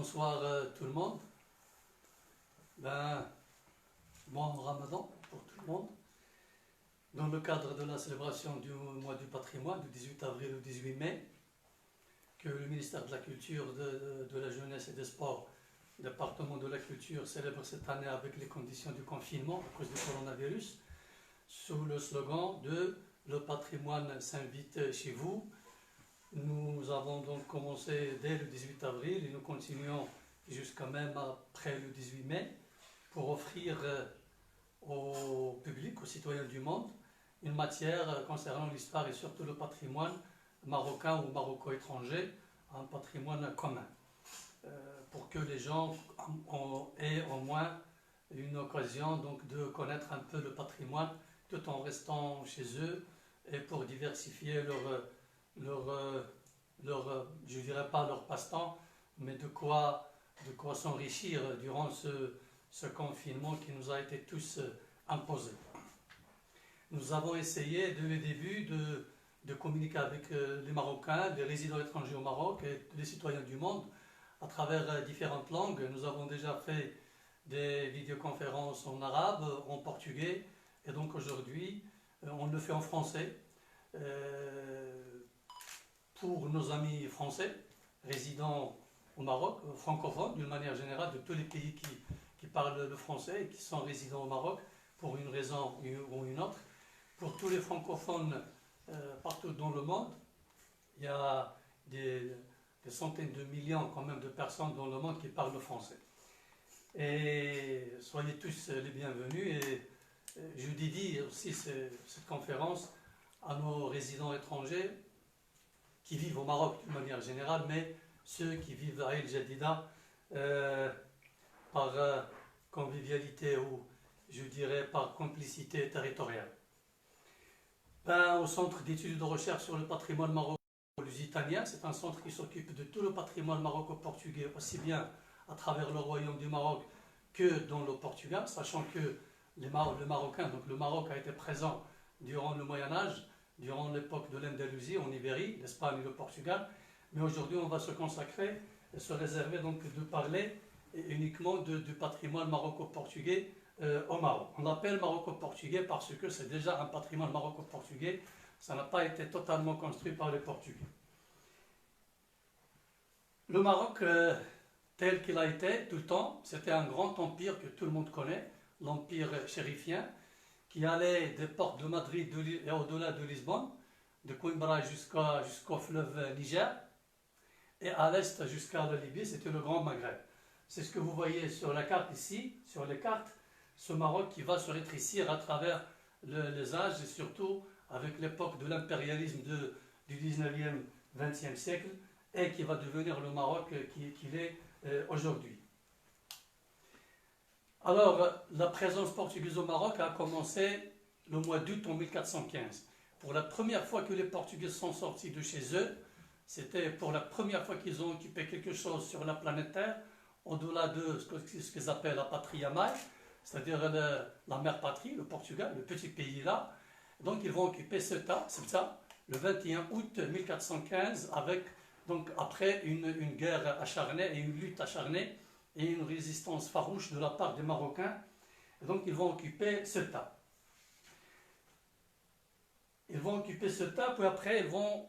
Bonsoir tout le monde. Bon Ramadan pour tout le monde. Dans le cadre de la célébration du mois du patrimoine, du 18 avril au 18 mai, que le ministère de la Culture, de la Jeunesse et des Sports, département de la Culture, célèbre cette année avec les conditions du confinement à cause du coronavirus, sous le slogan de « Le patrimoine s'invite chez vous ». Nous avons donc commencé dès le 18 avril et nous continuons jusqu'à même après le 18 mai pour offrir au public, aux citoyens du monde, une matière concernant l'histoire et surtout le patrimoine marocain ou maroco-étranger, un patrimoine commun, pour que les gens aient au moins une occasion donc, de connaître un peu le patrimoine tout en restant chez eux et pour diversifier je ne dirais pas leur passe-temps, mais de quoi s'enrichir durant ce confinement qui nous a été tous imposé. Nous avons essayé dès le début de communiquer avec les Marocains, les résidents étrangers au Maroc et les citoyens du monde à travers différentes langues. Nous avons déjà fait des vidéoconférences en arabe, en portugais, et donc aujourd'hui, on le fait en français. Pour nos amis français, résidant au Maroc, francophones d'une manière générale, de tous les pays qui parlent le français et qui sont résidents au Maroc pour une raison ou une autre. Pour tous les francophones partout dans le monde, il y a des centaines de millions quand même de personnes dans le monde qui parlent le français. Et soyez tous les bienvenus et je dédie aussi cette conférence à nos résidents étrangers qui vivent au Maroc d'une manière générale, mais ceux qui vivent à El Jadida par convivialité ou, je dirais, par complicité territoriale. Au Centre d'études de recherche sur le patrimoine maroco-lusitanien, c'est un centre qui s'occupe de tout le patrimoine maroco-portugais, aussi bien à travers le royaume du Maroc que dans le Portugal, sachant que le Maroc a été présent durant le Moyen-Âge, durant l'époque de l'Andalousie, en Ibérie, l'Espagne et le Portugal. Mais aujourd'hui, on va se consacrer et se réserver donc de parler uniquement du patrimoine maroco-portugais au Maroc. On l'appelle maroco-portugais parce que c'est déjà un patrimoine maroco-portugais. Ça n'a pas été totalement construit par les Portugais. Le Maroc, tel qu'il a été tout le temps, c'était un grand empire que tout le monde connaît, l'empire chérifien, qui allait des portes de Madrid et au-delà de Lisbonne, de Coimbra jusqu'au fleuve Niger, et à l'est jusqu'à la Libye, c'était le Grand Maghreb. C'est ce que vous voyez sur la carte ici, sur les cartes, ce Maroc qui va se rétrécir à travers les âges, et surtout avec l'époque de l'impérialisme du 19e, 20e siècle, et qui va devenir le Maroc qu'il est aujourd'hui. Alors, la présence portugaise au Maroc a commencé le mois d'août en 1415. Pour la première fois que les Portugais sont sortis de chez eux, c'était pour la première fois qu'ils ont occupé quelque chose sur la planète Terre, au-delà de ce qu'ils appellent la patria mãe, c'est-à-dire la mère patrie, le Portugal, le petit pays là. Donc, ils vont occuper Ceuta, le 21 août 1415, donc, après une guerre acharnée et une lutte acharnée, et une résistance farouche de la part des Marocains. Et donc ils vont occuper Ceuta. Ils vont occuper Ceuta, puis après ils vont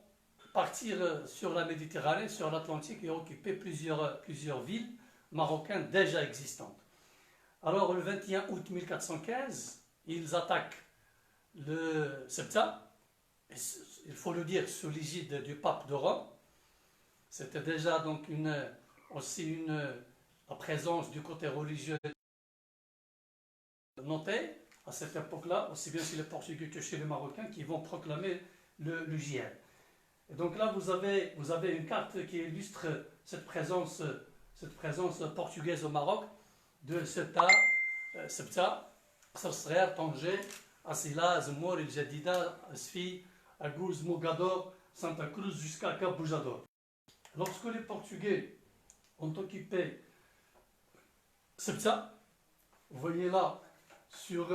partir sur la Méditerranée, sur l'Atlantique, et occuper plusieurs villes marocaines déjà existantes. Alors le 21 août 1415, ils attaquent le Ceuta, il faut le dire sous l'égide du pape de Rome. C'était déjà donc la présence du côté religieux notée à cette époque-là, aussi bien chez les Portugais que chez les Marocains, qui vont proclamer le djihad. Et donc là, vous avez une carte qui illustre cette présence portugaise au Maroc, de Ceuta, Sarsrer, Tanger, Assila, Zemmour, El Jadida, Asfi, Aguz, Mogador, Santa Cruz, jusqu'à Cap Bujador. Lorsque les Portugais ont occupé Ceuta, vous voyez là, sur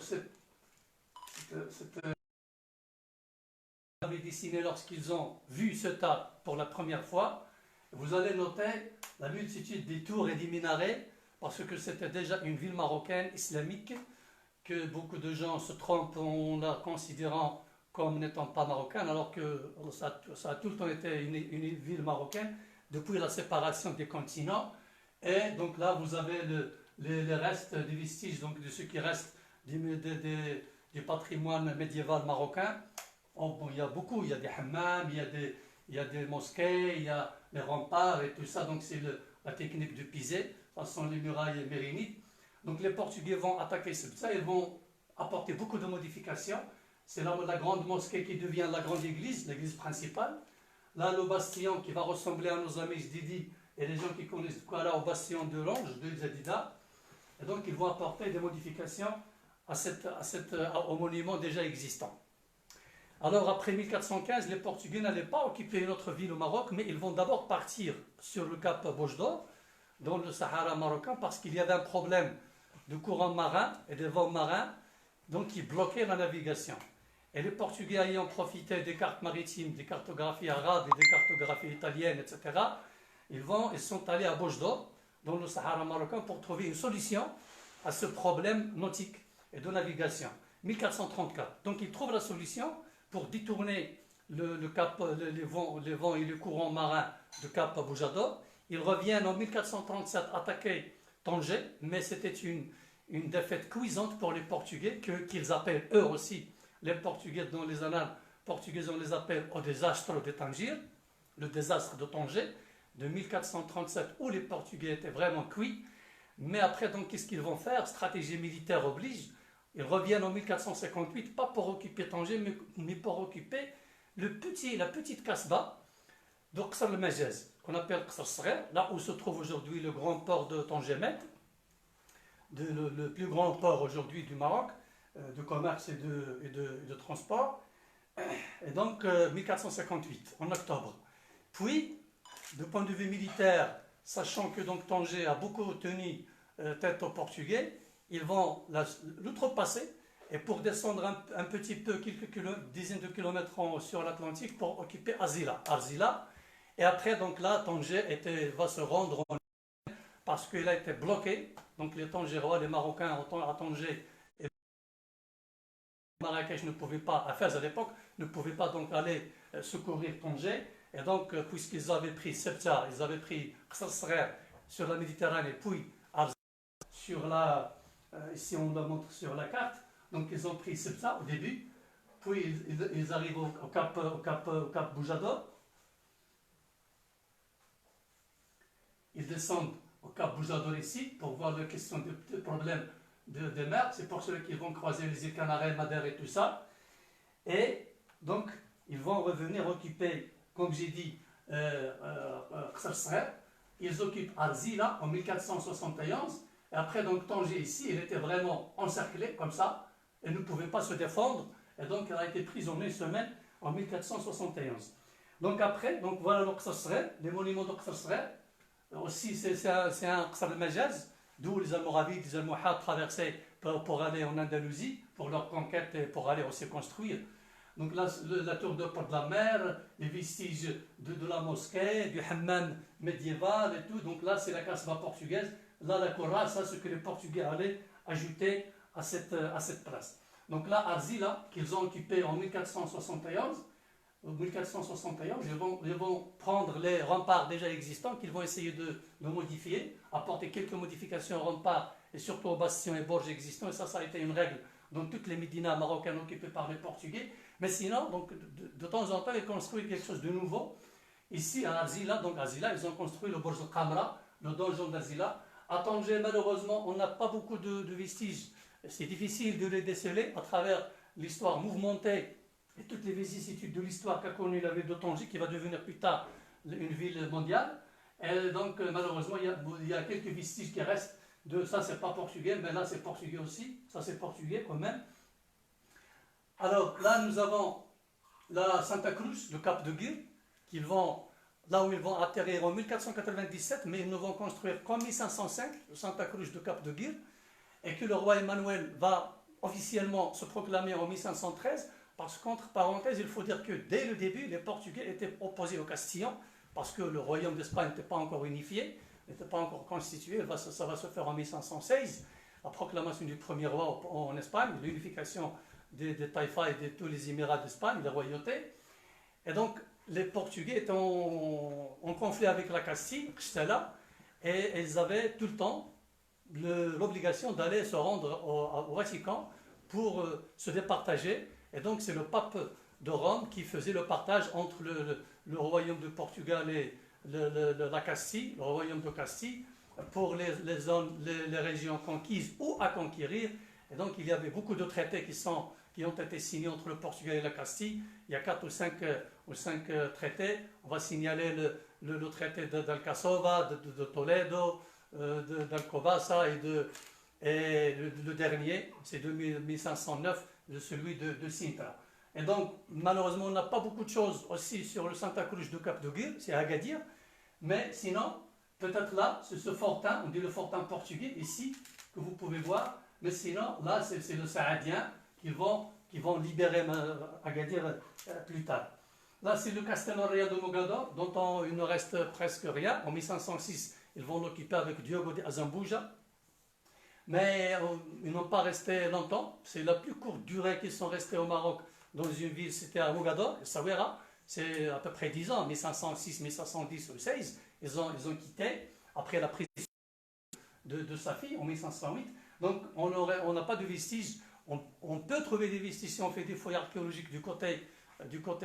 cette avait dessiné lorsqu'ils ont vu Ceuta pour la première fois, Vous allez noter la multitude des tours et des minarets, parce que c'était déjà une ville marocaine islamique, que beaucoup de gens se trompent en la considérant comme n'étant pas marocaine, alors que ça a tout le temps été une ville marocaine depuis la séparation des continents. Et donc là, vous avez les restes, des vestiges, donc de ce qui reste du patrimoine médiéval marocain. Oh, bon, il y a beaucoup, il y a des hammams, il y a des mosquées, il y a les remparts et tout ça, donc c'est la technique de Pizet, ce sont les murailles mérinites. Donc les Portugais vont attaquer ça, ils vont apporter beaucoup de modifications. C'est la grande mosquée qui devient la grande église, l'église principale. Là, le bastion qui va ressembler à nos amis Didi et les gens qui connaissent quoi là au bastion de l'Ange, de Zadida. Et donc ils vont apporter des modifications au monument déjà existant. Alors après 1415, les Portugais n'allaient pas occuper une autre ville au Maroc, mais ils vont d'abord partir sur le cap Bouche-d'Or, dans le Sahara marocain, parce qu'il y avait un problème de courant marin et de vents marins, donc qui bloquaient la navigation. Et les Portugais ayant profité des cartes maritimes, des cartographies arabes et des cartographies italiennes, etc., ils sont allés à Bouche-d'Or, dans le Sahara marocain, pour trouver une solution à ce problème nautique et de navigation. 1434. Donc ils trouvent la solution pour détourner les vents et les courants marins de Cap Bouche-d'Or. Ils reviennent en 1437 attaquer Tanger, mais c'était une défaite cuisante pour les Portugais, qu'ils appellent eux aussi, les Portugais dans les annales portugaises, on les appelle au désastre de Tanger, le désastre de Tanger, de 1437, où les Portugais étaient vraiment cuits. Mais après, donc, qu'est-ce qu'ils vont faire? Stratégie militaire oblige. Ils reviennent en 1458, pas pour occuper Tanger, mais pour occuper la petite Kasbah de Qasr el-Majaz, qu'on appelle Qasr el-Saghir, là où se trouve aujourd'hui le grand port de Tangemet, le plus grand port aujourd'hui du Maroc, de commerce et de transport. Et donc 1458, en octobre. Puis, du point de vue militaire, sachant que donc Tanger a beaucoup tenu tête aux Portugais, ils vont l'outrepasser, et pour descendre un petit peu, quelques dizaines de kilomètres sur l'Atlantique, pour occuper Arzila. Et après, donc là, Tanger va se rendre parce qu'il a été bloqué. Donc les Tangérois, les Marocains à Tanger et Marrakech ne pouvaient pas, à Fès à l'époque, ne pouvaient pas donc aller secourir Tanger. Et donc, puisqu'ils avaient pris Sebta, ils avaient pris Qasr el-Saghir sur la Méditerranée, puis Arzila sur ici on le montre sur la carte. Donc ils ont pris Sebta au début, puis ils arrivent au cap Bouche-d'Or. Ils descendent au cap Bouche-d'Or ici pour voir la question de problème de mer. C'est pour ceux qui vont croiser les îles Canaries, Madère et tout ça. Et donc ils vont revenir occuper, comme j'ai dit, Qasr el-Saghir. Ils occupent Arzila en 1471. Et après, donc, Tanger ici, il était vraiment encerclé, comme ça, et ne pouvait pas se défendre. Et donc, il a été prisonnier une semaine en 1471. Donc après, donc voilà le Qasr el-Saghir, les monuments de Qasr el-Saghir. Aussi, c'est un Qasr el-Majaz, d'où les Almoravides, les Almohades traversaient pour aller en Andalousie, pour leur conquête et pour aller aussi construire. Donc là, la tour de Port de la Mer, les vestiges de la mosquée, du hammam médiéval et tout. Donc là, c'est la Kasbah portugaise. Là, la Korra, ça, ce que les Portugais allaient ajouter à cette place. Donc là, Arzila, qu'ils ont occupé en 1471, ils vont prendre les remparts déjà existants, qu'ils vont essayer de modifier, apporter quelques modifications aux remparts et surtout aux bastions et borges existants. Et ça a été une règle dans toutes les médinas marocaines occupées par les Portugais. Mais sinon, donc, de temps en temps, ils construisent quelque chose de nouveau. Ici, à Arzila, ils ont construit le Borj al-Qamra, le donjon d'Arzila. À Tanger, malheureusement, on n'a pas beaucoup de vestiges. C'est difficile de les déceler à travers l'histoire mouvementée et toutes les vicissitudes de l'histoire qu'a connue la ville de Tanger, qui va devenir plus tard une ville mondiale. Et donc, malheureusement, il y a quelques vestiges qui restent de ça, c'est pas portugais, mais là, c'est portugais aussi. Ça, c'est portugais quand même. Alors, là, nous avons la Santa Cruz, le Cap de Guir, là où ils vont atterrir en 1497, mais ils ne vont construire qu'en 1505, le Santa Cruz de Cap de Guir, et que le roi Emmanuel va officiellement se proclamer en 1513, parce qu'entre parenthèses, il faut dire que dès le début, les Portugais étaient opposés aux Castillans, parce que le royaume d'Espagne n'était pas encore unifié, n'était pas encore constitué. Ça va se faire en 1516, la proclamation du premier roi en Espagne, l'unification des taïfas et de tous les émirats d'Espagne, les royautés. Et donc, les Portugais étaient en conflit avec la Castille, Castella, et ils avaient tout le temps l'obligation d'aller se rendre au Vatican pour se départager. Et donc, c'est le pape de Rome qui faisait le partage entre le royaume de Portugal et la Castille, le royaume de Castille, pour les zones, les régions conquises ou à conquérir. Et donc, il y avait beaucoup de traités qui ont été signés entre le Portugal et la Castille. Il y a 4 ou 5 traités. On va signaler le traité d'Alcasova, de Toledo, d'Alcobaça et le dernier, c'est de 1509, celui de Sintra. Et donc, malheureusement, on n'a pas beaucoup de choses aussi sur le Santa Cruz de Cap de Guil, c'est Agadir, mais sinon, peut-être là, c'est ce fortin, on dit le fortin portugais, ici, que vous pouvez voir, mais sinon, là, c'est le Saadien qui vont libérer Agadir plus tard. Là, c'est le Castelo Real de Mogador, dont il ne reste presque rien. En 1506, ils vont l'occuper avec Diogo de Azambuja. Mais ils n'ont pas resté longtemps. C'est la plus courte durée qu'ils sont restés au Maroc dans une ville, c'était à Mogador, Essaouira. C'est à peu près 10 ans, 1506, 1510 ou 16. Ils ont quitté après la prise de Safi en 1508. Donc, on n'a pas de vestiges. On peut trouver des vestiges si on fait des fouilles archéologiques du côté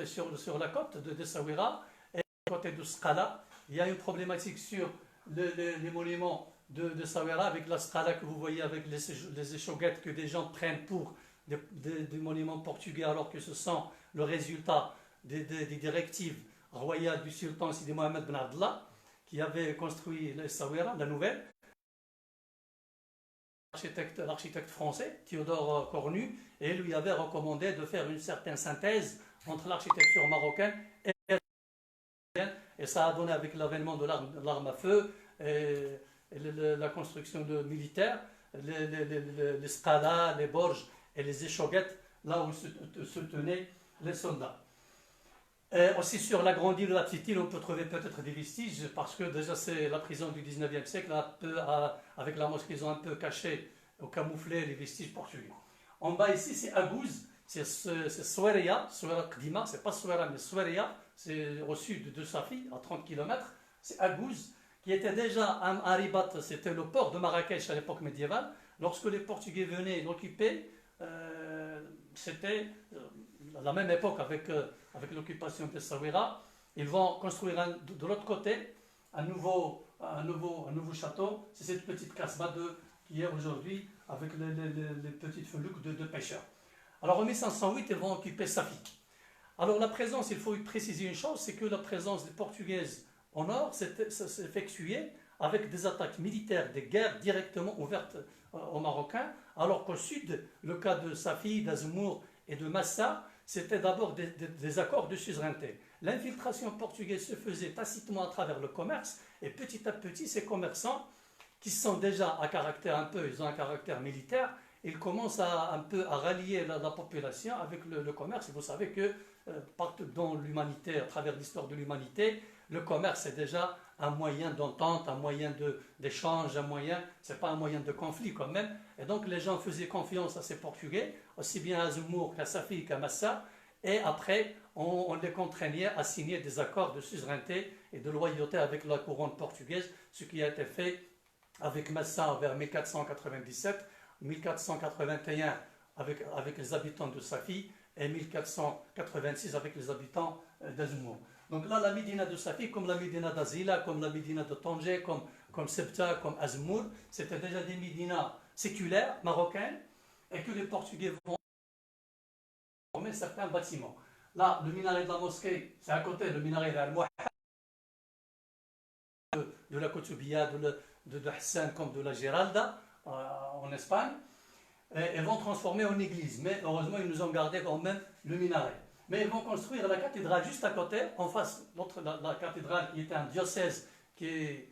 sur la côte de Essaouira et du côté de Skala. Il y a une problématique sur les monuments de Essaouira avec la Skala que vous voyez avec les échauguettes que des gens prennent pour des monuments portugais alors que ce sont le résultat des directives royales du sultan Sidi Mohamed Ben Abdallah qui avait construit l'Essaouira, la nouvelle. L'architecte français, Théodore Cornu, et lui avait recommandé de faire une certaine synthèse entre l'architecture marocaine et et ça a donné avec l'avènement de l'arme à feu et la construction militaire, les scalas, les borges et les échauguettes, là où se tenaient les soldats. Et aussi sur la grande île de la petite île, on peut trouver peut-être des vestiges, parce que déjà c'est la prison du 19e siècle, avec la mosquée, ils ont un peu caché ou camouflé les vestiges portugais. En bas ici, c'est Agouze, c'est Soueria Qdima, c'est pas Souera, mais Soueria, c'est au sud de Safi, à 30 km. C'est Agouze, qui était déjà un ribat, c'était le port de Marrakech à l'époque médiévale. Lorsque les Portugais venaient l'occuper, c'était la même époque avec l'occupation de Essaouira. Ils vont construire de l'autre côté un nouveau château. C'est cette petite casbah qui est aujourd'hui avec les petites feluques de pêcheurs. Alors en 1508, ils vont occuper Safi. Alors la présence, il faut préciser une chose, c'est que la présence des Portugaises au nord s'effectuait avec des attaques militaires, des guerres directement ouvertes aux Marocains, alors qu'au sud, le cas de Safi, d'Azmour et de Massa, c'était d'abord des accords de suzeraineté. L'infiltration portugaise se faisait tacitement à travers le commerce, et petit à petit, ces commerçants, qui sont déjà ils ont un caractère militaire, ils commencent un peu à rallier la population avec le commerce. Et vous savez que partout dans l'humanité, à travers l'histoire de l'humanité, le commerce est déjà un moyen d'entente, un moyen d'échange, c'est pas un moyen de conflit quand même. Et donc les gens faisaient confiance à ces Portugais, aussi bien à Zemmour qu'à Safi qu'à Massa, et après on les contraignait à signer des accords de suzeraineté et de loyauté avec la couronne portugaise, ce qui a été fait avec Massa vers 1497, 1481 avec les habitants de Safi et 1486 avec les habitants d'Azmour. Donc là, la Médina de Safi, comme la Médina d'Azila, comme la Médina de Tanger, comme Sebta, comme Azmour, c'était déjà des Médinas séculaires, marocaines, et que les Portugais vont former certains bâtiments. Là, le minaret de la mosquée, c'est à côté, le minaret d'Al-Mouahad, de la Koutoubia, de Hassan, comme de la Giralda, en Espagne. Ils vont transformer en église, mais heureusement, ils nous ont gardé quand même le minaret. Mais ils vont construire la cathédrale juste à côté, en face, la cathédrale qui était un diocèse qui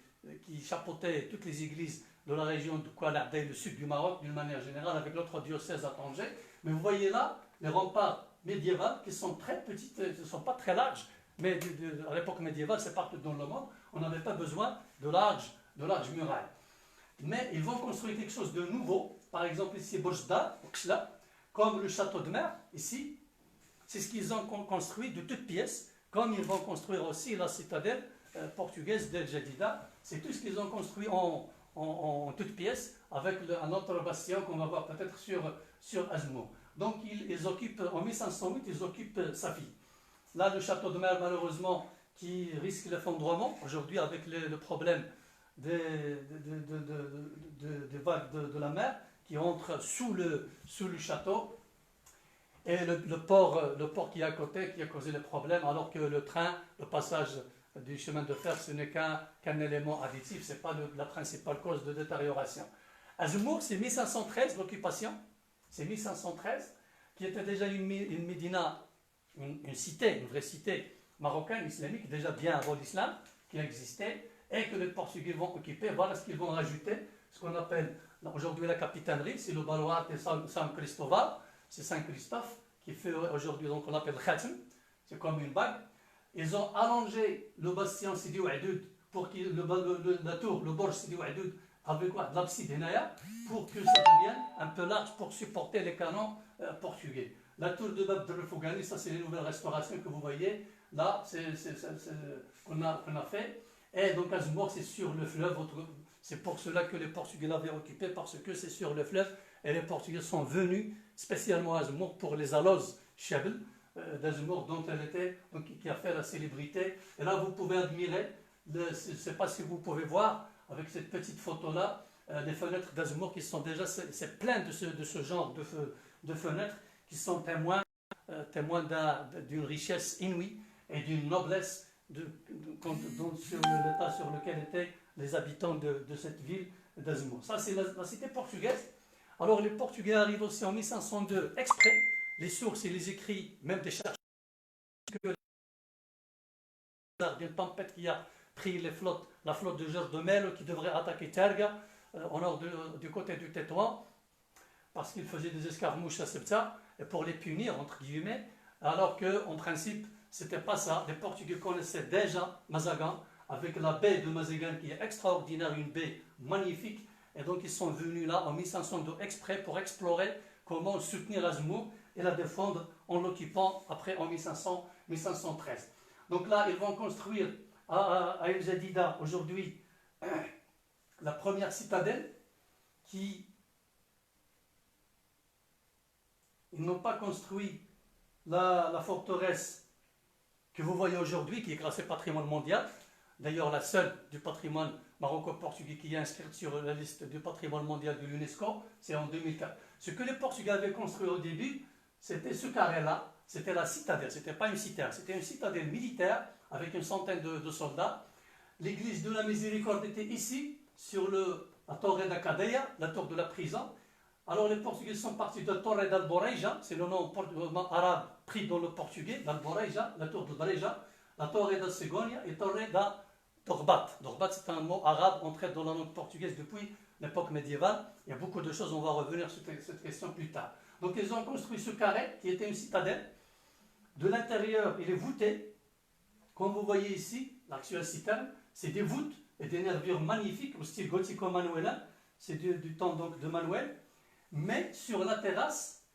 chapeautait toutes les églises de la région de Kouala Abdel, le sud du Maroc, d'une manière générale, avec l'autre diocèse à Tanger. Mais vous voyez là, les remparts médiévaux qui sont très petites, ils ne sont pas très larges, Mais à l'époque médiévale, c'est partout dans le monde, on n'avait pas besoin de larges murailles. Mais ils vont construire quelque chose de nouveau. Par exemple, ici, Bojda, comme le château de mer, ici, c'est ce qu'ils ont construit de toutes pièces, comme ils vont construire aussi la citadelle portugaise d'El Jadida. C'est tout ce qu'ils ont construit en toutes pièces, avec un autre bastion qu'on va voir peut-être sur Azmour. Donc ils occupent, en 1508, ils occupent Safi. Là, le château de mer, malheureusement, qui risque l'effondrement, aujourd'hui avec le problème des vagues de la mer, qui entrent sous le château, et le port qui est à côté, qui a causé le problème, alors que le train, le passage du chemin de fer, ce n'est qu'un élément additif, ce n'est pas la principale cause de détérioration. Azmour, c'est 1513 l'occupation, c'est 1513, qui était déjà une médina, une cité, une vraie cité marocaine, islamique, déjà bien avant l'islam, qui existait, et que les Portugais vont occuper. Voilà ce qu'ils vont rajouter, ce qu'on appelle aujourd'hui la capitainerie, c'est le baluarte de San Cristobal, c'est Saint-Christophe, qui fait aujourd'hui, donc on l'appelle Khatim, c'est comme une bague. Ils ont allongé le bastion Sidi Ouadoud pour que la tour, le borge Sidi Ouadoud, avec quoi, de l'abside Hinaya, pour que ça devienne un peu large pour supporter les canons portugais. La tour de Bab de Fougani, ça c'est les nouvelles restaurations que vous voyez, là, c'est qu'on a fait. Et donc Azmour, c'est sur le fleuve, c'est pour cela que les Portugais l'avaient occupé, parce que c'est sur le fleuve, et les Portugais sont venus spécialement à Azmour pour les aloses Chabel d'Azmour, dont elle était, donc, qui a fait la célébrité. Et là, vous pouvez admirer, je ne sais pas si vous pouvez voir, avec cette petite photo-là, les fenêtres d'Azmour qui sont déjà, c'est plein de ce genre de fenêtres qui sont témoins d'une richesse inouïe et d'une noblesse sur l'état sur lequel étaient les habitants de cette ville d'Azmour. Ça, c'est la cité portugaise. Alors, les Portugais arrivent aussi en 1502 exprès. Les sources et les écrits, même des chercheurs, que d'une tempête qui a pris la flotte de Georges de Melo qui devrait attaquer Terga au nord du côté du Tétouan, parce qu'ils faisaient des escarmouches à Sebta, et pour les punir, entre guillemets, alors qu'en principe, c'était pas ça. Les Portugais connaissaient déjà Mazagan, avec la baie de Mazagan qui est extraordinaire, une baie magnifique, et donc ils sont venus là en 1502 exprès pour explorer comment soutenir Azmour et la défendre en l'occupant après en 1513. Donc là, ils vont construire à El Jadida aujourd'hui la première citadelle qui... Ils n'ont pas construit la forteresse que vous voyez aujourd'hui, qui est classée patrimoine mondial. D'ailleurs, la seule du patrimoine maroco-portugais qui est inscrite sur la liste du patrimoine mondial de l'UNESCO, c'est en 2004. Ce que les Portugais avaient construit au début, c'était ce carré-là, c'était la citadelle, c'était pas une citerne, c'était une citadelle militaire avec une centaine de soldats. L'église de la Miséricorde était ici, sur la Torre d'Acadeia, la tour de la prison. Alors les Portugais sont partis de Torre d'Alboreja, c'est le nom arabe pris dans le portugais, d'Alboreja, la tour de Breja, la Torre da Cegonha et Torre da Dorbat. Dorbat, c'est un mot arabe entré dans la langue portugaise depuis l'époque médiévale. Il y a beaucoup de choses, on va revenir sur cette question plus tard. Donc ils ont construit ce carré qui était une citadelle. De l'intérieur, il est voûté. Comme vous voyez ici, l'actuelle citerne, c'est des voûtes et des nervures magnifiques au style gothico-manuélin. C'est du temps donc de Manuel. Mais sur la terrasse,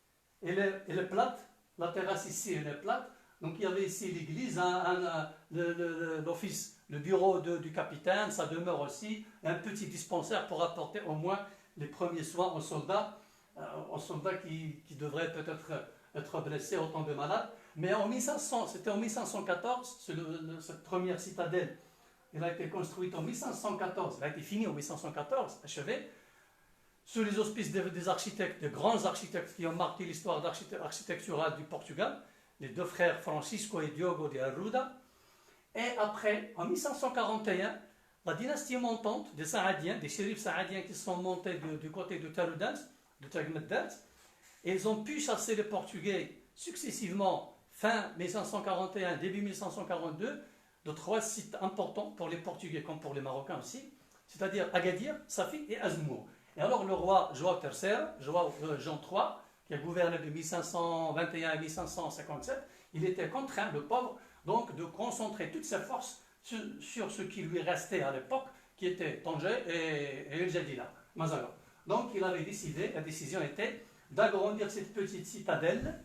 elle est plate. La terrasse ici, elle est plate. Donc il y avait ici l'église, l'office, le bureau du capitaine, sa demeure aussi, un petit dispensaire pour apporter au moins les premiers soins aux soldats qui devraient peut-être être blessés, autant de malades. Mais c'était en 1514, cette première citadelle, elle a été construite en 1514, elle a été finie en 1514, achevée, sous les auspices des architectes, des grands architectes qui ont marqué l'histoire architecturale du Portugal, les deux frères Francisco et Diogo de Arruda. Et après, en 1541, la dynastie montante des Saadiens, des shérifs saadiens qui sont montés du côté de Taroudant, de Tagmeddant, et ils ont pu chasser les Portugais successivement, fin 1541, début 1542, de trois sites importants pour les Portugais comme pour les Marocains aussi, c'est-à-dire Agadir, Safi et Azmour. Et alors le roi João III, Jean III, qui a gouverné de 1521 à 1557, il était contraint, le pauvre, donc de concentrer toutes ses forces sur ce qui lui restait à l'époque, qui était Tanger et El Jadida, Mazagan. Donc il avait décidé, la décision était d'agrandir cette petite citadelle,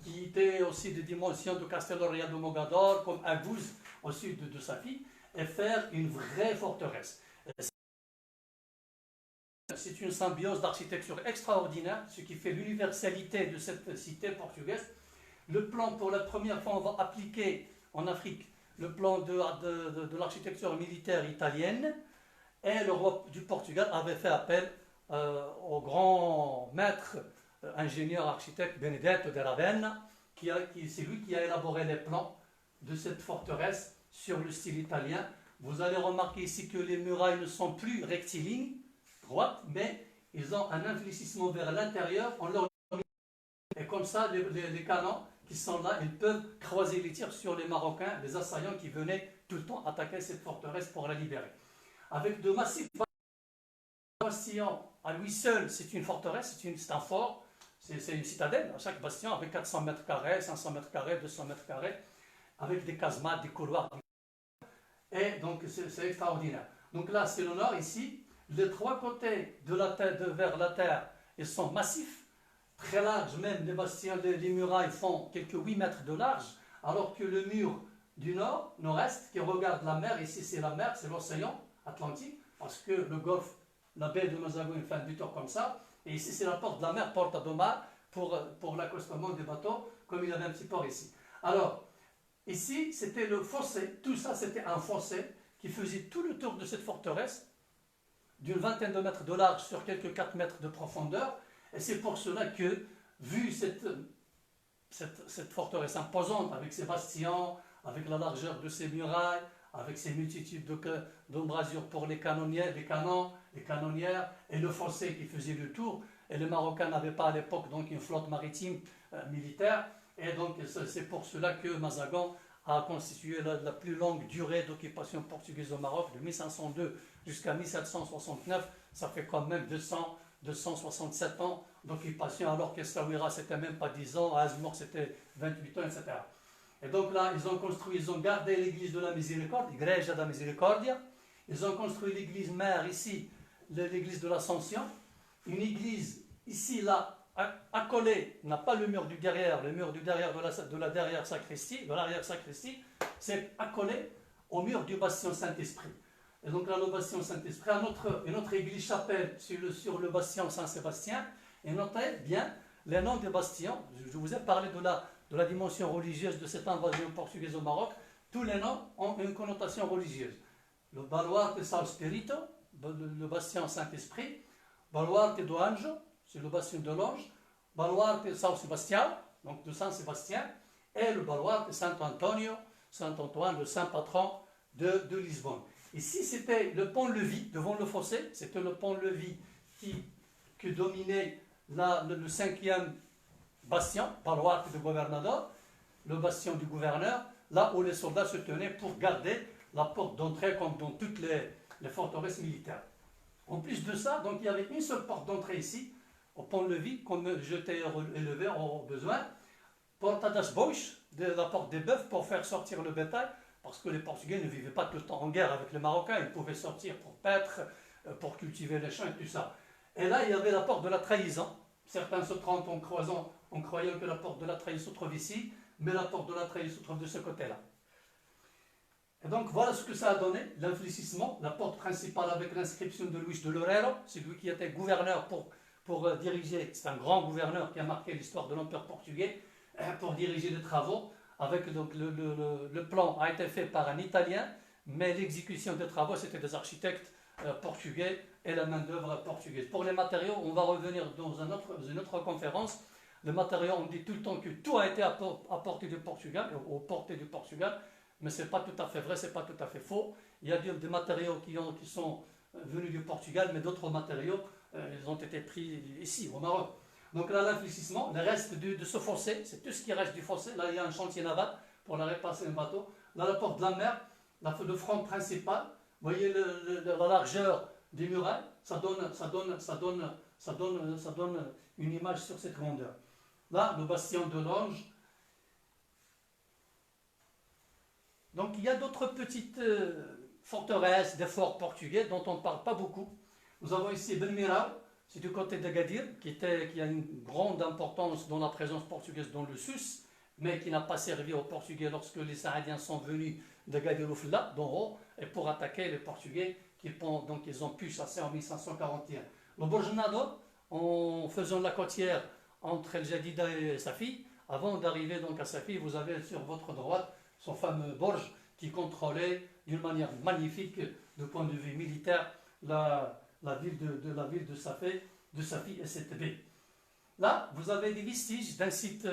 qui était aussi de dimension de Castelloria de Mogador, comme Aguz au sud de Safi, et faire une vraie forteresse. C'est une symbiose d'architecture extraordinaire, ce qui fait l'universalité de cette cité portugaise. Le plan, pour la première fois, on va appliquer en Afrique le plan de l'architecture militaire italienne, et le roi du Portugal avait fait appel au grand maître ingénieur architecte Benedetto de Ravenna, c'est lui qui a élaboré les plans de cette forteresse sur le style italien. Vous allez remarquer ici que les murailles ne sont plus rectilignes, droites, mais ils ont un infléchissement vers l'intérieur. Et comme ça, les canons qui sont là, ils peuvent croiser les tirs sur les Marocains, les assaillants qui venaient tout le temps attaquer cette forteresse pour la libérer. Avec de massifs bastions, à lui seul, c'est une forteresse, c'est un fort, c'est une citadelle. Chaque bastion avec 400 mètres carrés, 500 mètres carrés, 200 mètres carrés, avec des casemates, des couloirs. Et donc, c'est extraordinaire. Donc là, c'est le nord ici. Les trois côtés de la terre, vers la terre, ils sont massifs, très larges même. Les bastions, les murailles font quelques 8 mètres de large, alors que le mur du nord, nord-est, qui regarde la mer, ici c'est la mer, c'est l'océan Atlantique, parce que le golfe, la baie de Mazagon fait un butor comme ça, et ici c'est la porte de la mer, Porta do Mar, pour l'accostement des bateaux, comme il y avait un petit port ici. Alors, ici c'était le fossé, tout ça c'était un fossé qui faisait tout le tour de cette forteresse, d'une vingtaine de mètres de large sur quelques 4 mètres de profondeur, et c'est pour cela que, vu cette forteresse imposante, avec ses bastions, avec la largeur de ses murailles, avec ses multitudes d'embrasures pour les canonnières, les canonnières, et le fossé qui faisait le tour, et les Marocains n'avaient pas à l'époque donc une flotte maritime militaire, et donc c'est pour cela que Mazagan a constitué la plus longue durée d'occupation portugaise au Maroc, de 1502 jusqu'à 1769, ça fait quand même 267 ans d'occupation, alors qu'Essaouira c'était même pas 10 ans, à Azmour c'était 28 ans, etc. Et donc là, ils ont gardé l'église de la Miséricorde, Igreja da Misericordia, ils ont construit l'église mère ici, l'église de l'Ascension, une église ici, là, accolée, n'a pas le mur du derrière de la derrière sacristie, de l'arrière sacristie, c'est accolé au mur du bastion Saint-Esprit. Et donc là, le bastion Saint-Esprit, une autre église chapelle sur le bastion Saint-Sébastien, et notez bien les noms des bastions. Je vous ai parlé de la dimension religieuse de cette invasion portugaise au Maroc. Tous les noms ont une connotation religieuse. Le baluarte São Spirito, le bastion Saint-Esprit, baluarte do Anjo, c'est le bastion de l'ange, baluarte São Sebastião, donc de Saint-Sébastien, et le baluarte Saint-Antonio, Saint-Antoine, le saint patron de Lisbonne. Ici, c'était le pont-levis, devant le fossé, c'était le pont-levis qui dominait le cinquième bastion, baluarte du Governador, le bastion du gouverneur, là où les soldats se tenaient pour garder la porte d'entrée, comme dans toutes les forteresses militaires. En plus de ça, donc il y avait une seule porte d'entrée ici, au pont-levis, comme je t'ai élevé au besoin, Porta das Bois, la porte des bœufs, pour faire sortir le bétail, parce que les Portugais ne vivaient pas tout le temps en guerre avec les Marocains, ils pouvaient sortir pour paître, pour cultiver les champs et tout ça. Et là, il y avait la porte de la trahison. Certains se trompent en croyant que la porte de la trahison se trouve ici, mais la porte de la trahison se trouve de ce côté-là. Et donc voilà ce que ça a donné, l'infléchissement, la porte principale avec l'inscription de Luís de Loureiro, c'est lui qui était gouverneur pour diriger, c'est un grand gouverneur qui a marqué l'histoire de l'Empire portugais, pour diriger les travaux. Avec donc le plan a été fait par un Italien, mais l'exécution des travaux c'était des architectes portugais et la main-d'œuvre portugaise. Pour les matériaux, on va revenir dans une autre conférence. Les matériaux, on dit tout le temps que tout a été apporté du Portugal, aux portées du Portugal, mais ce n'est pas tout à fait vrai, ce n'est pas tout à fait faux. Il y a des matériaux qui sont venus du Portugal, mais d'autres matériaux, ils ont été pris ici, au Maroc. Donc là, l'infléchissement, le reste de ce fossé, c'est tout ce qui reste du fossé. Là, il y a un chantier naval pour la repasser un bateau. Là, la porte de la mer, le front principal, vous voyez la largeur des murailles, ça donne une image sur cette grandeur. Là, le bastion de l'Ange, Donc il y a d'autres petites forteresses, des forts portugais dont on ne parle pas beaucoup. Nous avons ici Benmirao, c'est du côté d'Agadir, qui a une grande importance dans la présence portugaise dans le Sus, mais qui n'a pas servi aux Portugais lorsque les Saadiens sont venus d'Agadir Oufla, d'en haut, et pour attaquer les Portugais, donc ils ont pu chasser en 1541. Le Borgenado, en faisant la côtière entre El Jadida et Safi, avant d'arriver donc à Safi, vous avez sur votre droite son fameux Borj qui contrôlait d'une manière magnifique, du point de vue militaire, la ville de Safi et cette baie. Là, vous avez des vestiges d'un site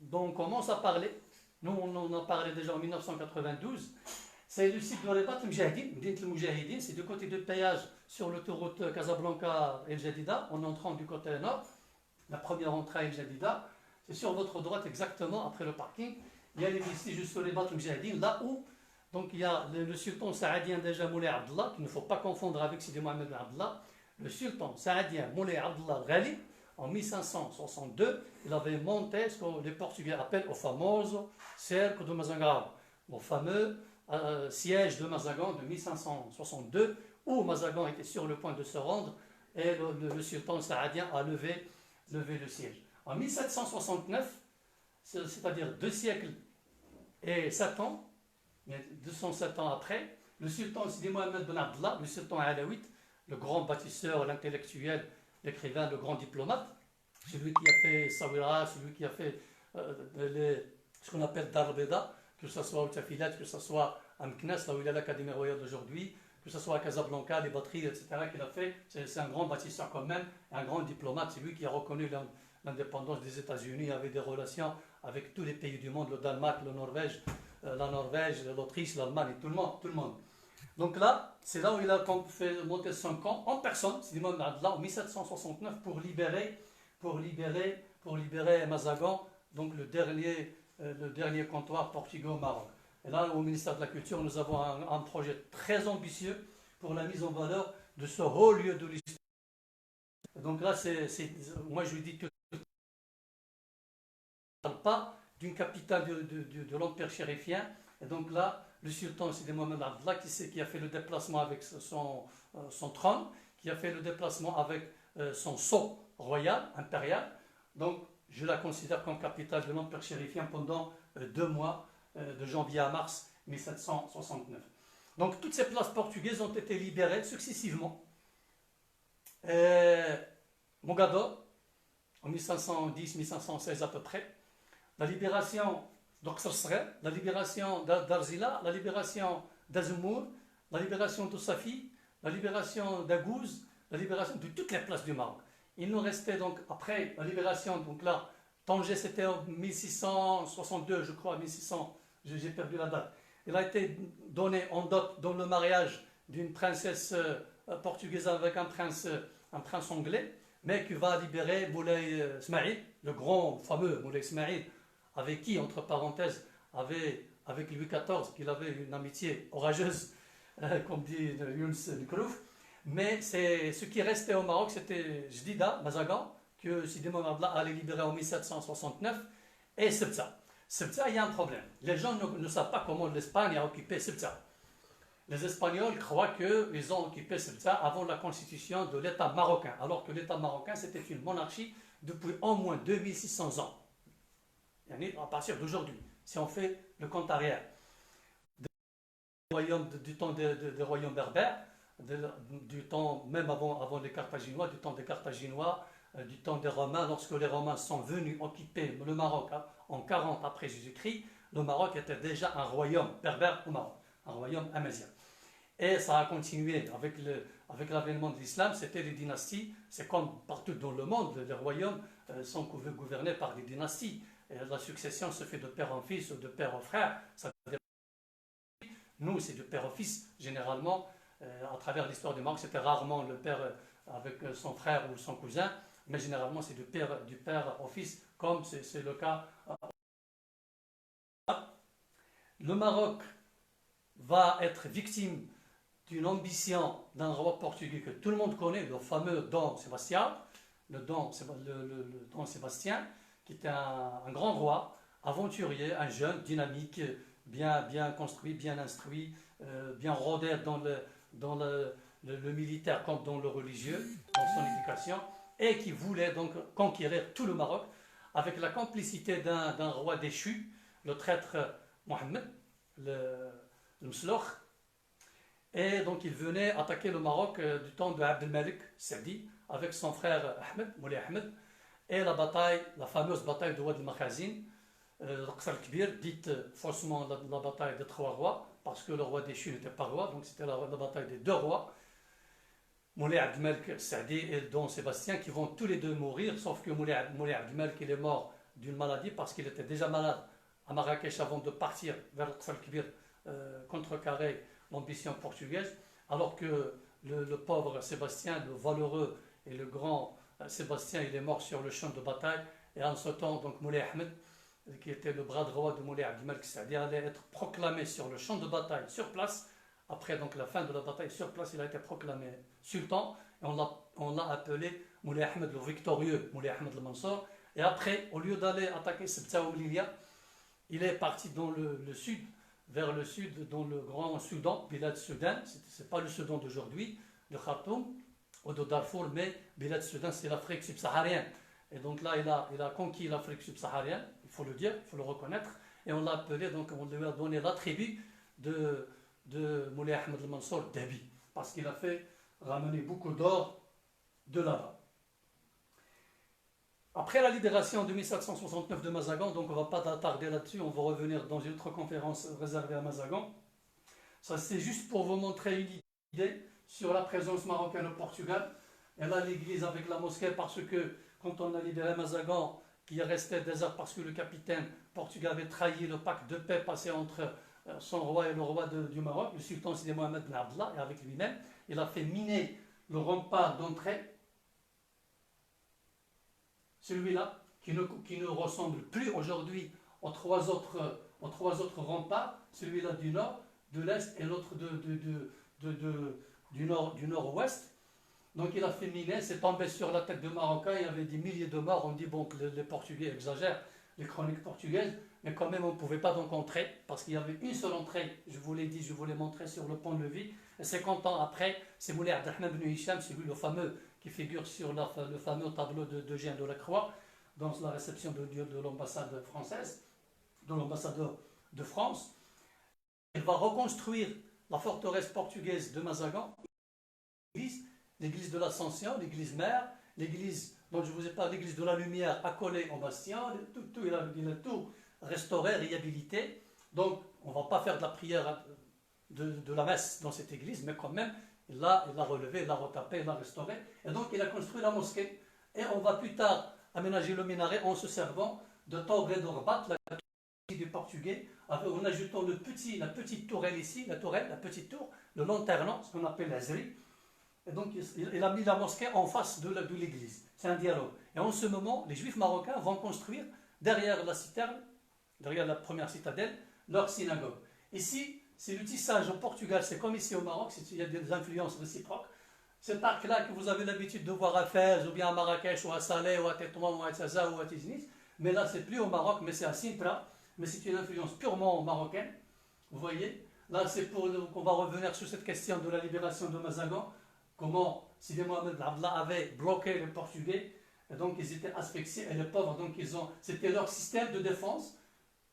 dont on commence à parler. Nous, on en a parlé déjà en 1992. C'est le site de Rebat Mujahideen, c'est du côté de péage sur l'autoroute Casablanca-El Jadida, en entrant du côté nord. La première entrée à El Jadida, c'est sur votre droite exactement, après le parking. Il y a les vestiges sur Rebat Mujahideen, là où donc, il y a le sultan saadien déjà Moulay Abdallah, qu'il ne faut pas confondre avec Sidi Mohamed Abdallah. Le sultan saadien Moulay Abdallah Ghali, en 1562, il avait monté ce que les Portugais appellent au famoso cerco de Mazagão, au fameux siège de Mazagan de 1562, où Mazagan était sur le point de se rendre, et le sultan saadien a levé le siège. En 1769, c'est-à-dire 2 siècles et 7 ans, 207 ans après, le sultan Sidi Mohamed Ben Abdallah, le sultan alawite, le grand bâtisseur, l'intellectuel, l'écrivain, le grand diplomate, celui qui a fait Sawira, celui qui a fait ce qu'on appelle Darbeda, que ce soit au Tafilat, que ce soit à Meknès, là où il y a l'Académie royale d'aujourd'hui, que ce soit à Casablanca, les batteries, etc., qu'il a fait. C'est un grand bâtisseur quand même, un grand diplomate. C'est lui qui a reconnu l'indépendance des États-Unis, avait des relations avec tous les pays du monde, le Danemark, la Norvège, l'Autriche, l'Allemagne, tout le monde. Donc là, c'est là où il a fait monter son camp en personne, Sidi Mohamed Abdallah, en 1769 pour libérer Mazagan, donc le dernier comptoir portugais au Maroc. Et là, au ministère de la Culture, nous avons un projet très ambitieux pour la mise en valeur de ce haut lieu de l'histoire. Donc là, moi je lui dis que je ne parle pas d'une capitale de l'Empire chérifien. Et donc là, le sultan Sidi Mohamed Abdallah qui a fait le déplacement avec son trône, qui a fait le déplacement avec son sceau royal, impérial. Donc je la considère comme capitale de l'Empire chérifien pendant 2 mois, de janvier à mars 1769. Donc toutes ces places portugaises ont été libérées successivement. Mogador, en 1510-1516 à peu près, la libération d'Oxrsre, la libération d'Arzila, la libération d'Azmour, la libération de Safi, la libération d'Agouz, la libération de toutes les places du Maroc. Il nous restait donc, après la libération, donc là, Tanger c'était en 1662, je crois, 1600, j'ai perdu la date. Il a été donné en dot dans le mariage d'une princesse portugaise avec un prince anglais, mais qui va libérer Moulay Ismail, le grand, fameux Moulay Ismail, avec qui, entre parenthèses, avec Louis XIV, qu'il avait une amitié orageuse, comme dit Younes Nkrouf. Mais ce qui restait au Maroc, c'était Jdida, Mazagan, que Sidi Mohamed Abdallah allait libérer en 1769, et Sebza. Sebza, il y a un problème. Les gens ne savent pas comment l'Espagne a occupé Sebza. Les Espagnols croient qu'ils ont occupé Sebza avant la constitution de l'État marocain, alors que l'État marocain, c'était une monarchie depuis au moins 2600 ans. À partir d'aujourd'hui, si on fait le compte arrière. Du temps des royaumes berbères, du temps même avant les Carthaginois, du temps des Carthaginois, du temps des Romains, lorsque les Romains sont venus occuper le Maroc en 40 après Jésus-Christ, le Maroc était déjà un royaume berbère au Maroc, un royaume amazien. Et ça a continué avec l'avènement de l'islam, c'était les dynasties, c'est comme partout dans le monde, les royaumes sont gouvernés par des dynasties. Et la succession se fait de père en fils ou de père en frère. Nous, c'est de père en fils, généralement. À travers l'histoire du Maroc, c'était rarement le père avec son frère ou son cousin, mais généralement, c'est du père au fils, comme c'est le cas. Le Maroc va être victime d'une ambition d'un roi portugais que tout le monde connaît, le fameux Don Sébastien, le Don Sébastien, qui était un grand roi, aventurier, un jeune, dynamique, bien construit, bien instruit, bien rodé dans le militaire comme dans le religieux, dans son éducation, et qui voulait donc conquérir tout le Maroc avec la complicité d'un roi déchu, le traître Mohammed, le Msloch. Et donc il venait attaquer le Maroc du temps de Abdelmalik Sadi avec son frère Ahmed, Moulay Ahmed, et la fameuse bataille de Ouad el-Makhazin, Al-Aqsa al-Kbir, dite faussement la bataille des trois rois, parce que le roi déchu n'était pas roi, donc c'était la bataille des deux rois, Moulay Abdelmalik Sadi et Don Sébastien, qui vont tous les deux mourir, sauf que Moulay Abdelmalik il est mort d'une maladie parce qu'il était déjà malade à Marrakech avant de partir vers Al-Aqsa al-Kbir contrecarrer l'ambition portugaise, alors que le pauvre Sébastien, le valeureux et le grand Sébastien, il est mort sur le champ de bataille, et en ce temps, donc Moulay Ahmed, qui était le bras droit de Moulay Abdelmalik Sadi, allait être proclamé sur le champ de bataille, sur place. Après donc la fin de la bataille sur place, il a été proclamé sultan, et on l'a appelé Moulay Ahmed le victorieux, Moulay Ahmed le Mansour. Et après, au lieu d'aller attaquer Sebta ou Lilia, il est parti dans le sud, vers le sud, dans le grand Soudan, Bilad Soudan, ce n'est pas le Soudan d'aujourd'hui, le Khartoum, ou de Darfour, mais Bilad Soudan, c'est l'Afrique subsaharienne. Et donc là, il a conquis l'Afrique subsaharienne, il faut le dire, il faut le reconnaître, et on l'a appelé, donc on lui a donné l'attribut de Moulay Ahmed al-Mansour Dabi, parce qu'il a fait ramener beaucoup d'or de là-bas. Après la libération de 1769 de Mazagan, donc on ne va pas tarder là-dessus, on va revenir dans une autre conférence réservée à Mazagan. Ça c'est juste pour vous montrer une idée sur la présence marocaine au Portugal. Et là l'église avec la mosquée, parce que quand on a libéré Mazagan, qui est resté désert parce que le capitaine portugais avait trahi le pacte de paix passé entre son roi et le roi du Maroc, le sultan Sidi Mohamed Ben Abdallah, et avec lui-même, il a fait miner le rempart d'entrée, celui-là, qui ne ressemble plus aujourd'hui aux trois autres remparts, celui-là du nord, de l'est et l'autre du nord-ouest. Donc il a fait miner, c'est tombé sur la tête de Marocains, il y avait des milliers de morts. On dit bon que les Portugais exagèrent, les chroniques portugaises, mais quand même on ne pouvait pas donc entrer, parce qu'il y avait une seule entrée, je vous l'ai dit, je vous l'ai montré sur le pont-levis, et 50 ans après, c'est Moulay Abdelrahman Ben Hicham, c'est lui le fameux qui figure sur le fameux tableau d'Eugène Delacroix, dans la réception de l'ambassade française, de l'ambassadeur de France. Il va reconstruire la forteresse portugaise de Mazagan, l'église de l'Ascension, l'église mère, l'église dont je vous ai parlé, l'église de la Lumière accolée en bastion, il a tout restauré, réhabilité. Donc on ne va pas faire de la prière de la messe dans cette église, mais quand même, il l'a relevé, il l'a retapé, il l'a restauré. Et donc il a construit la mosquée. Et on va plus tard aménager le minaret en se servant de Torre d'Orbat, la tour du portugais, en ajoutant la petite tourelle ici, la petite tour, le lanterne, ce qu'on appelle la zri. Et donc il a mis la mosquée en face de l'église. C'est un dialogue. Et en ce moment, les juifs marocains vont construire derrière la citerne, derrière la première citadelle, leur synagogue. Ici, c'est le tissage au Portugal, c'est comme ici au Maroc, il y a des influences réciproques. Cet arc-là que vous avez l'habitude de voir à Fès, ou bien à Marrakech, ou à Salé, ou à Tétouan, ou à Tzaza, ou à Tiznit, mais là c'est plus au Maroc, mais c'est à Sintra, mais c'est une influence purement marocaine. Vous voyez, là c'est pour qu'on va revenir sur cette question de la libération de Mazagan, comment Sidi Mohamed Abdallah avait bloqué les Portugais, et donc ils étaient asphyxiés, et les pauvres, donc c'était leur système de défense,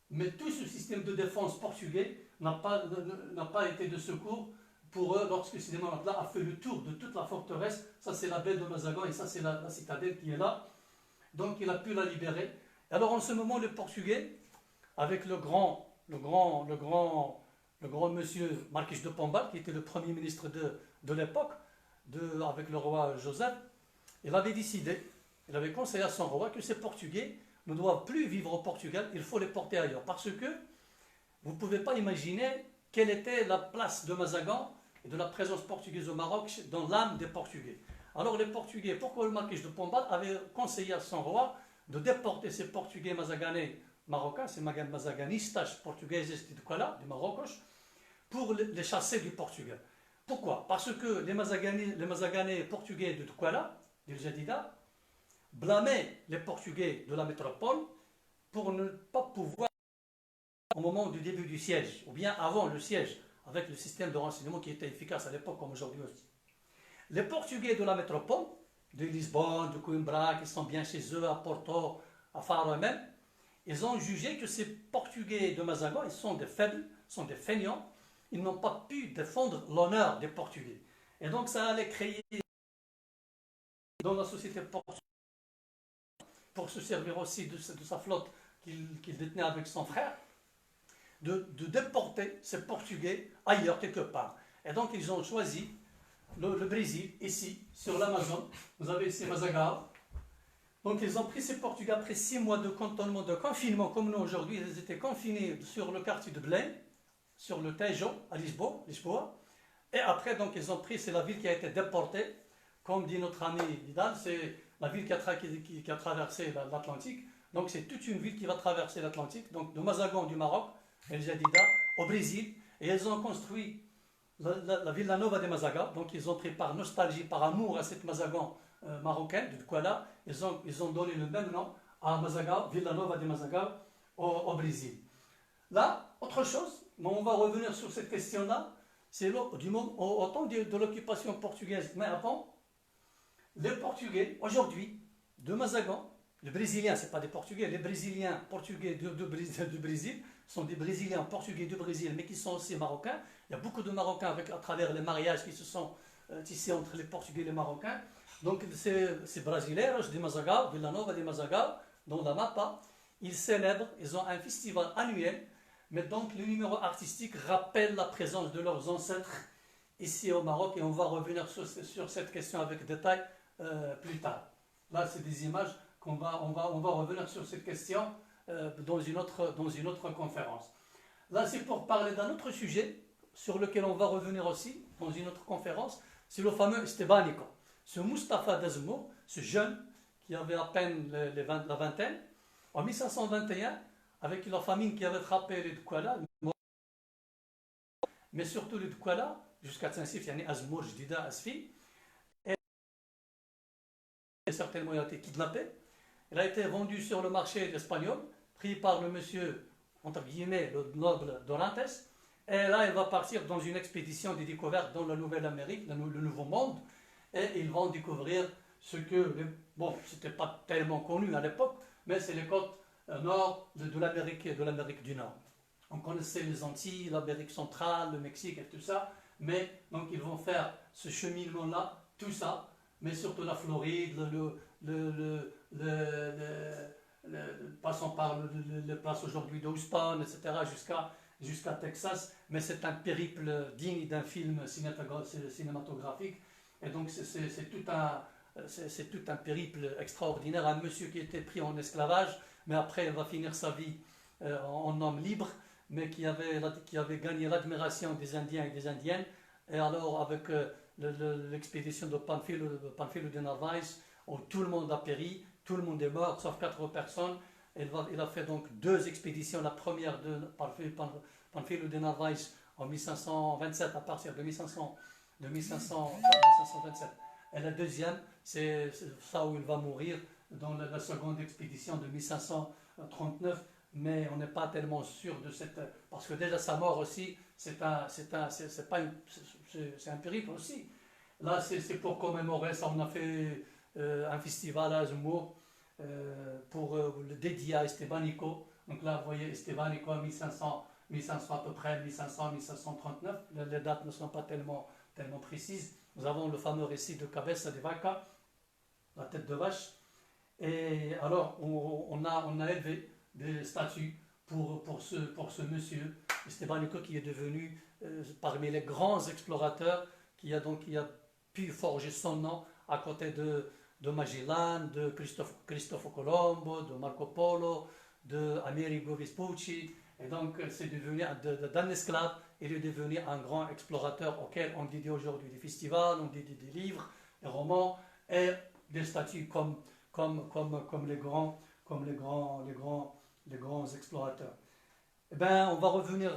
mais tout ce système de défense portugais n'a pas été de secours pour eux lorsque Sidi Mohamed Abdallah a fait le tour de toute la forteresse. Ça c'est la baie de Mazagan, et ça c'est la citadelle qui est là, donc il a pu la libérer. Alors en ce moment, les Portugais, avec le grand monsieur Marquis de Pombal, qui était le premier ministre de l'époque, avec le roi Joseph, il avait décidé, il avait conseillé à son roi que ces Portugais ne doivent plus vivre au Portugal, il faut les porter ailleurs. Parce que vous ne pouvez pas imaginer quelle était la place de Mazagan et de la présence portugaise au Maroc dans l'âme des Portugais. Alors les Portugais, pourquoi le Marquis de Pombal avait conseillé à son roi de déporter ces Portugais mazaganais marocains, ces mazaganistas portugaises de Kuala, des Marocos, pour les chasser du Portugal. Pourquoi? Parce que les Mazaganais portugais de Kuala, d'El Jadida, blâmaient les Portugais de la métropole pour ne pas pouvoir au moment du début du siège, ou bien avant le siège, avec le système de renseignement qui était efficace à l'époque comme aujourd'hui aussi. Les Portugais de la métropole, de Lisbonne, de Coimbra, qui sont bien chez eux, à Porto, à Faro eux-mêmes, ils ont jugé que ces Portugais de Mazagan, ils sont des faibles, sont des feignants, ils n'ont pas pu défendre l'honneur des Portugais. Et donc ça allait créer dans la société portugaise, pour se servir aussi de sa flotte qu'il détenait avec son frère, de déporter ces Portugais ailleurs, quelque part. Et donc ils ont choisi le Brésil, ici, sur l'Amazon. Vous avez ici Mazagao. Donc ils ont pris ces Portugais après 6 mois de cantonnement, de confinement, comme nous aujourd'hui. Ils étaient confinés sur le quartier de Belém, sur le Tejo, à Lisboa. Et après, donc, ils ont pris, c'est la ville qui a été déportée. Comme dit notre ami Vidal, c'est la ville qui a traversé l'Atlantique. Donc c'est toute une ville qui va traverser l'Atlantique. Donc de Mazagon du Maroc, El Jadida, au Brésil. Et ils ont construit la Villa Nova de Mazaga. Donc ils ont pris par nostalgie, par amour à cette Mazagon marocaine, du Douala, ils ont donné le même nom à Mazaga, Villa Nova de Mazaga, au Brésil. Là, autre chose, mais on va revenir sur cette question-là, c'est du moment, au temps de l'occupation portugaise, mais avant, les Portugais, aujourd'hui, de Mazagan, les Brésiliens, ce n'est pas des Portugais, les Brésiliens portugais du Brésil sont des Brésiliens portugais du Brésil, mais qui sont aussi marocains. Il y a beaucoup de Marocains à travers les mariages qui se sont tissés entre les Portugais et les Marocains. Donc ces Brasileiros de Mazaga, Vila Nova de Mazaga, dans la Mapa, ils célèbrent, ils ont un festival annuel, mais donc le numéro artistique rappelle la présence de leurs ancêtres ici au Maroc, et on va revenir sur cette question avec détail plus tard. Là, c'est des images on va revenir sur cette question dans une autre conférence. Là, c'est pour parler d'un autre sujet sur lequel on va revenir aussi dans une autre conférence, c'est le fameux Estebanico. Ce Mustapha Dazmour, ce jeune qui avait à peine la vingtaine, en 1521, avec la famine qui avait frappé les Douala, mais surtout les Douala, jusqu'à Tsansif, yani Azmour, Jdida, Asfi, et certainement il a été kidnappé. Il a été vendu sur le marché espagnol, pris par le monsieur, entre guillemets, le noble Dorantes. Et là, il va partir dans une expédition de découverte dans la Nouvelle-Amérique, le Nouveau Monde. Et ils vont découvrir ce que, bon, c'était pas tellement connu à l'époque, mais c'est les côtes nord de l'Amérique du Nord. On connaissait les Antilles, l'Amérique centrale, le Mexique et tout ça. Mais donc ils vont faire ce cheminement-là, tout ça, mais surtout la Floride, passant par le place aujourd'hui de Houston, etc., jusqu'à Texas, mais c'est un périple digne d'un film cinématographique, et donc c'est tout un périple extraordinaire. Un monsieur qui était pris en esclavage, mais après il va finir sa vie en homme libre, mais qui avait gagné l'admiration des Indiens et des Indiennes, et alors avec l'expédition de Panfilo de Narvaez, où tout le monde a péri, tout le monde est mort, sauf 4 personnes. Il a fait donc 2 expéditions. La première de Panfilo de Narvaez en 1527, à partir de 1527. Et la deuxième, c'est ça où il va mourir dans la seconde expédition de 1539. Mais on n'est pas tellement sûr de cette... Parce que déjà sa mort aussi, c'est un périple aussi. Là, c'est pour commémorer ça. On a fait un festival à Azmour pour le dédié à Estebanico. Donc là, vous voyez Estebanico à 1500 à peu près, 1539. Les dates ne sont pas tellement précises. Nous avons le fameux récit de Cabeza de Vaca, la tête de vache. Et alors, on a élevé des statues pour ce monsieur Estebanico, qui est devenu parmi les grands explorateurs, qui a pu forger son nom à côté de Magellan, de Cristoforo Colombo, de Marco Polo, de Amerigo Vespucci. Et donc c'est devenu d'un esclave, il est devenu un grand explorateur auquel on dédie aujourd'hui des festivals, on dédie des livres, des romans et des statues comme les grands explorateurs. Eh bien, on va revenir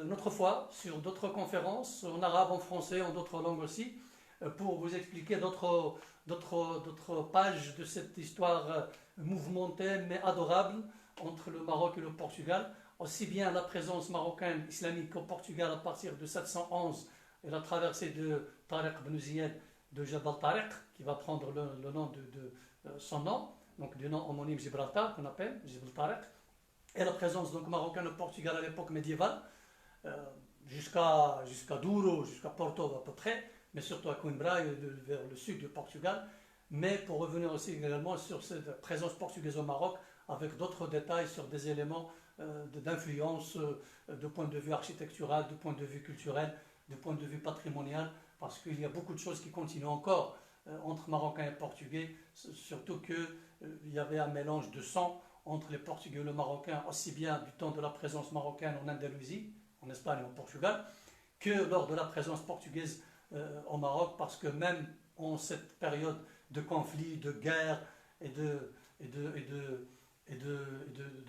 une autre fois sur d'autres conférences, en arabe, en français, en d'autres langues aussi, pour vous expliquer d'autres pages de cette histoire mouvementée mais adorable entre le Maroc et le Portugal, aussi bien la présence marocaine islamique au Portugal à partir de 711 et la traversée de Tariq ibn Ziyad de Jabal Tariq, qui va prendre le nom de son nom, donc du nom homonyme Gibraltar, qu'on appelle Jabal Tariq, et la présence donc marocaine au Portugal à l'époque médiévale, jusqu'à Douro, jusqu'à Porto à peu près, mais surtout à Coimbra et vers le sud du Portugal. Mais pour revenir aussi également sur cette présence portugaise au Maroc, avec d'autres détails sur des éléments d'influence de point de vue architectural, de point de vue culturel, de point de vue patrimonial, parce qu'il y a beaucoup de choses qui continuent encore entre Marocains et Portugais, surtout qu'il y avait un mélange de sang entre les Portugais et les Marocains, aussi bien du temps de la présence marocaine en Andalousie, en Espagne et au Portugal, que lors de la présence portugaise au Maroc, parce que même en cette période de conflits, de guerre et de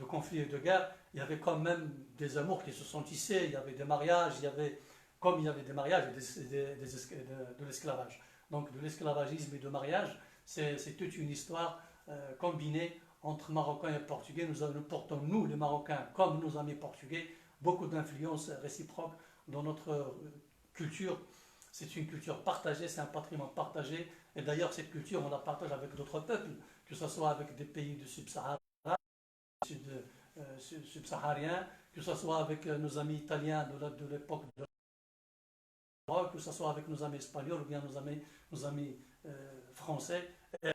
conflits et de guerre, il y avait quand même des amours qui se sont tissés, il y avait des mariages, comme il y avait des mariages et de l'esclavage. Donc de l'esclavagisme et de mariage, c'est toute une histoire combinée entre Marocains et Portugais. Nous portons, nous les Marocains, comme nos amis portugais, beaucoup d'influences réciproques dans notre culture. C'est une culture partagée, c'est un patrimoine partagé. Et d'ailleurs, cette culture, on la partage avec d'autres peuples, que ce soit avec des pays du subsahariens, que ce soit avec nos amis italiens de l'époque de Maroc, que ce soit avec nos amis espagnols ou bien nos amis français. Et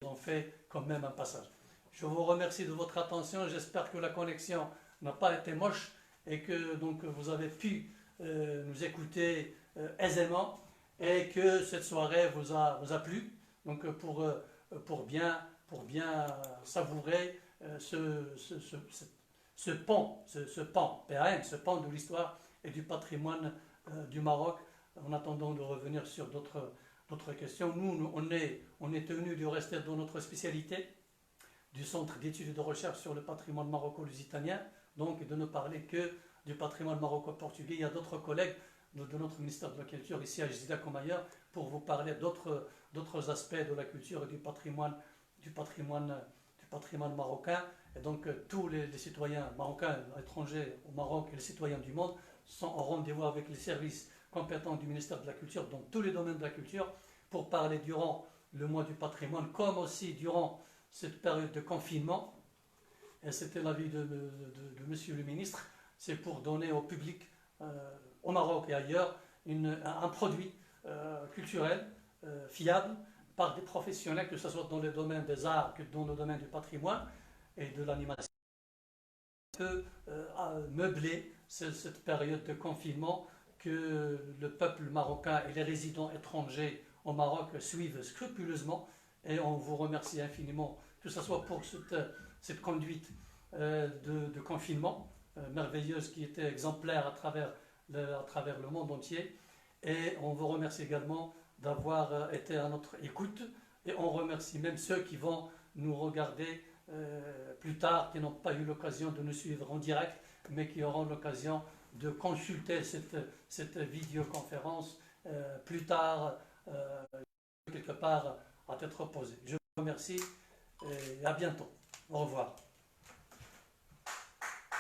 ils ont fait quand même un passage. Je vous remercie de votre attention. J'espère que la connexion n'a pas été moche et que donc vous avez pu nous écouter aisément et que cette soirée vous a plu. Donc pour bien savourer ce pan, PAM, ce pan de l'histoire et du patrimoine du Maroc, en attendant de revenir sur d'autres questions. Nous, on est tenus de rester dans notre spécialité du Centre d'études et de recherche sur le patrimoine maroco-lusitanien, donc de ne parler que du patrimoine maroco-portugais. Il y a d'autres collègues de notre ministère de la Culture, ici à Jdida comme ailleurs, pour vous parler d'autres aspects de la culture et du patrimoine marocain. Et donc tous les citoyens marocains, étrangers au Maroc et les citoyens du monde sont au rendez-vous avec les services compétents du ministère de la Culture dans tous les domaines de la culture pour parler durant le mois du patrimoine, comme aussi durant cette période de confinement. Et c'était l'avis de monsieur le ministre, c'est pour donner au public au Maroc et ailleurs un produit culturel fiable par des professionnels, que ce soit dans le domaine des arts que dans le domaine du patrimoine et de l'animation, peut meubler cette période de confinement que le peuple marocain et les résidents étrangers au Maroc suivent scrupuleusement. Et on vous remercie infiniment, que ce soit pour cette conduite de confinement merveilleuse qui était exemplaire à travers le monde entier. Et on vous remercie également d'avoir été à notre écoute. Et on remercie même ceux qui vont nous regarder plus tard, qui n'ont pas eu l'occasion de nous suivre en direct, mais qui auront l'occasion de consulter cette vidéoconférence plus tard, quelque part à tête reposée. Je vous remercie et à bientôt. Au revoir.